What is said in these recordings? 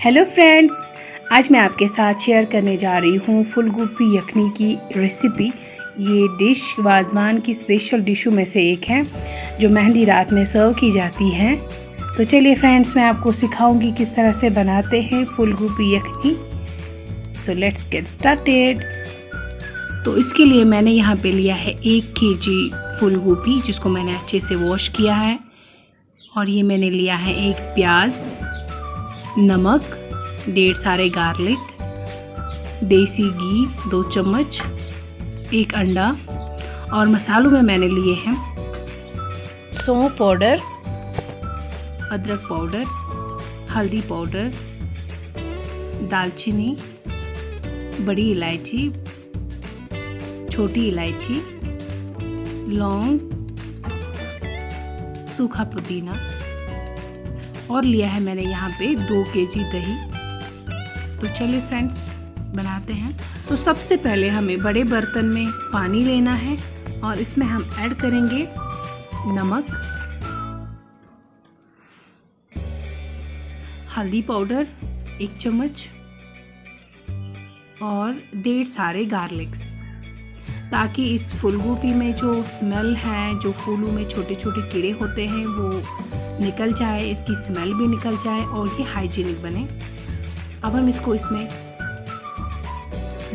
Hello friends, आज मैं आपके साथ शेयर करने जा रही हूँ फूल गोभी यखनी की रेसिपी। ये डिश वाजवान की स्पेशल डिशों में से एक है जो मेहंदी रात में सर्व की जाती है। तो चलिए फ्रेंड्स, मैं आपको सिखाऊंगी किस तरह से बनाते हैं फूल गोभी yakhni. So let's get started. तो इसके लिए मैंने यहाँ पे लिया है 1 केजी फूल गोभी, जिसको मैंने अच्छे से वॉश किया है। और ये मैंने लिया है 1 प्याज, नमक, 1.5 सारे गार्लिक, देसी घी 2 चम्मच, 1 अंडा। और मसालों में मैंने लिए हैं सौंफ पाउडर, अदरक पाउडर, हल्दी पाउडर, दालचीनी, बड़ी इलायची, छोटी इलायची, लौंग, सूखा पुदीना। और लिया है मैंने यहाँ पे 2 केजी दही। तो चलिए फ्रेंड्स, बनाते हैं। तो सबसे पहले हमें बड़े बर्तन में पानी लेना है और इसमें हम ऐड करेंगे नमक, हल्दी पाउडर 1 चम्मच और 1.5 सारे गार्लिक्स, ताकि इस फूल गोभी में जो स्मेल है, जो फूलों में छोटे छोटे कीड़े होते हैं, वो निकल जाए, इसकी स्मेल भी निकल जाए और ये हाइजीनिक बने। अब हम इसको इसमें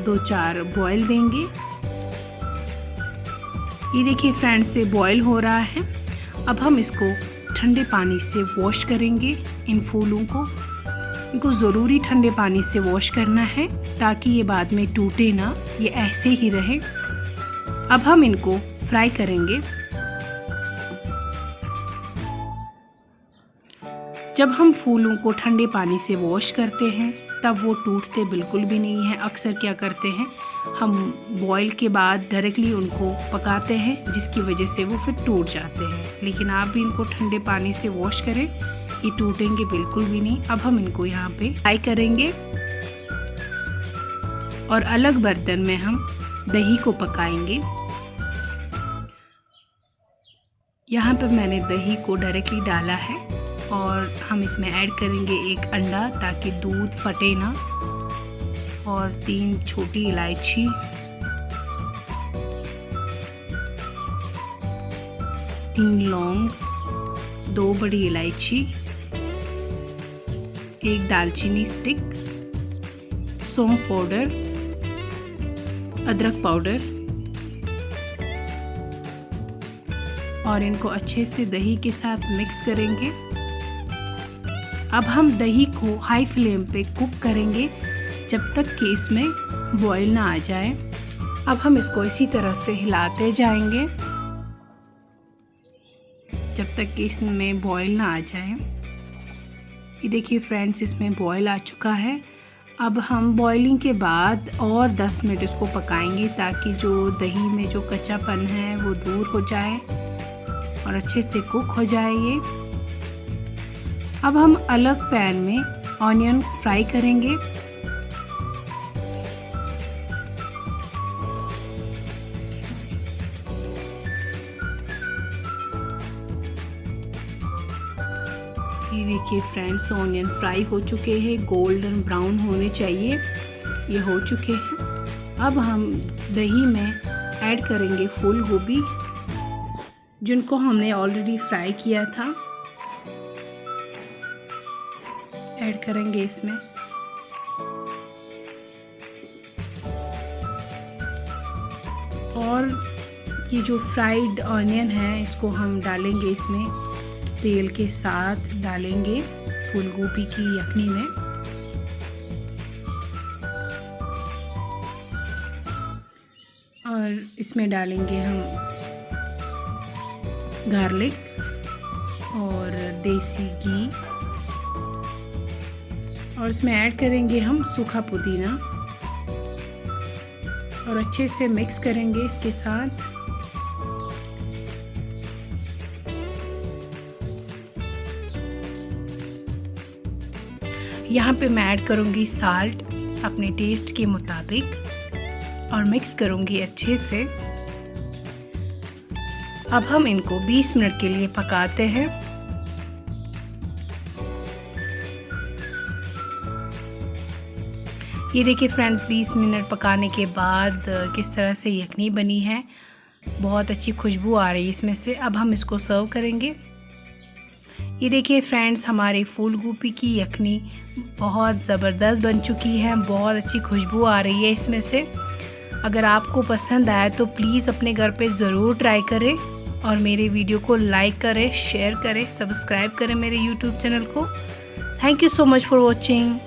2-4 बॉयल देंगे। ये देखिए फ्रेंड्स, ये बॉयल हो रहा है। अब हम इसको ठंडे पानी से वॉश करेंगे। इन फूलों को इनको ज़रूरी ठंडे पानी से वॉश करना है, ताकि ये बाद में टूटे ना, ये ऐसे ही रहे। अब हम इनको फ्राई करेंगे। जब हम फूलों को ठंडे पानी से वॉश करते हैं तब वो टूटते बिल्कुल भी नहीं हैं। अक्सर क्या करते हैं, हम बॉईल के बाद डायरेक्टली उनको पकाते हैं, जिसकी वजह से वो फिर टूट जाते हैं। लेकिन आप भी इनको ठंडे पानी से वॉश करें, ये टूटेंगे बिल्कुल भी नहीं। अब हम इनको यहाँ पे फ्राई करेंगे और अलग बर्तन में हम दही को पकाएंगे। यहाँ पर मैंने दही को डायरेक्टली डाला है और हम इसमें ऐड करेंगे 1 अंडा, ताकि दूध फटे ना, और 3 छोटी इलायची, 3 लौंग, 2 बड़ी इलायची, 1 दालचीनी स्टिक, सौंफ पाउडर, अदरक पाउडर। और इनको अच्छे से दही के साथ मिक्स करेंगे। अब हम दही को हाई फ्लेम पे कुक करेंगे जब तक कि इसमें बॉईल ना आ जाए। अब हम इसको इसी तरह से हिलाते जाएंगे जब तक कि इसमें बॉईल ना आ जाए। ये देखिए फ्रेंड्स, इसमें बॉईल आ चुका है। अब हम बॉइलिंग के बाद और 10 मिनट इसको पकाएंगे, ताकि जो दही में जो कच्चापन है वो दूर हो जाए और अच्छे से कुक हो जाए ये। अब हम अलग पैन में ऑनियन फ्राई करेंगे। ये देखिए फ्रेंड्स, ऑनियन फ्राई हो चुके हैं, गोल्डन ब्राउन होने चाहिए, ये हो चुके हैं। अब हम दही में ऐड करेंगे फूल गोभी, जिनको हमने ऑलरेडी फ्राई किया था। ऐड करेंगे इसमें। और ये जो फ्राइड ऑनियन है, इसको हम डालेंगे इसमें, तेल के साथ डालेंगे फूल गोभी की यखनी में। और इसमें डालेंगे हम गार्लिक और देसी घी, और इसमें ऐड करेंगे हम सूखा पुदीना और अच्छे से मिक्स करेंगे इसके साथ। यहाँ पे मैं ऐड करूँगी साल्ट अपने टेस्ट के मुताबिक और मिक्स करूँगी अच्छे से। अब हम इनको 20 मिनट के लिए पकाते हैं। ये देखिए फ्रेंड्स, 20 मिनट पकाने के बाद किस तरह से यखनी बनी है। बहुत अच्छी खुशबू आ रही है इसमें से। अब हम इसको सर्व करेंगे। ये देखिए फ्रेंड्स, हमारी फूल गोभी की यखनी बहुत ज़बरदस्त बन चुकी है। बहुत अच्छी खुशबू आ रही है इसमें से। अगर आपको पसंद आए तो प्लीज़ अपने घर पे ज़रूर ट्राई करें और मेरे वीडियो को लाइक करें, शेयर करें, सब्सक्राइब करें मेरे यूट्यूब चैनल को। Thank you so much for watching.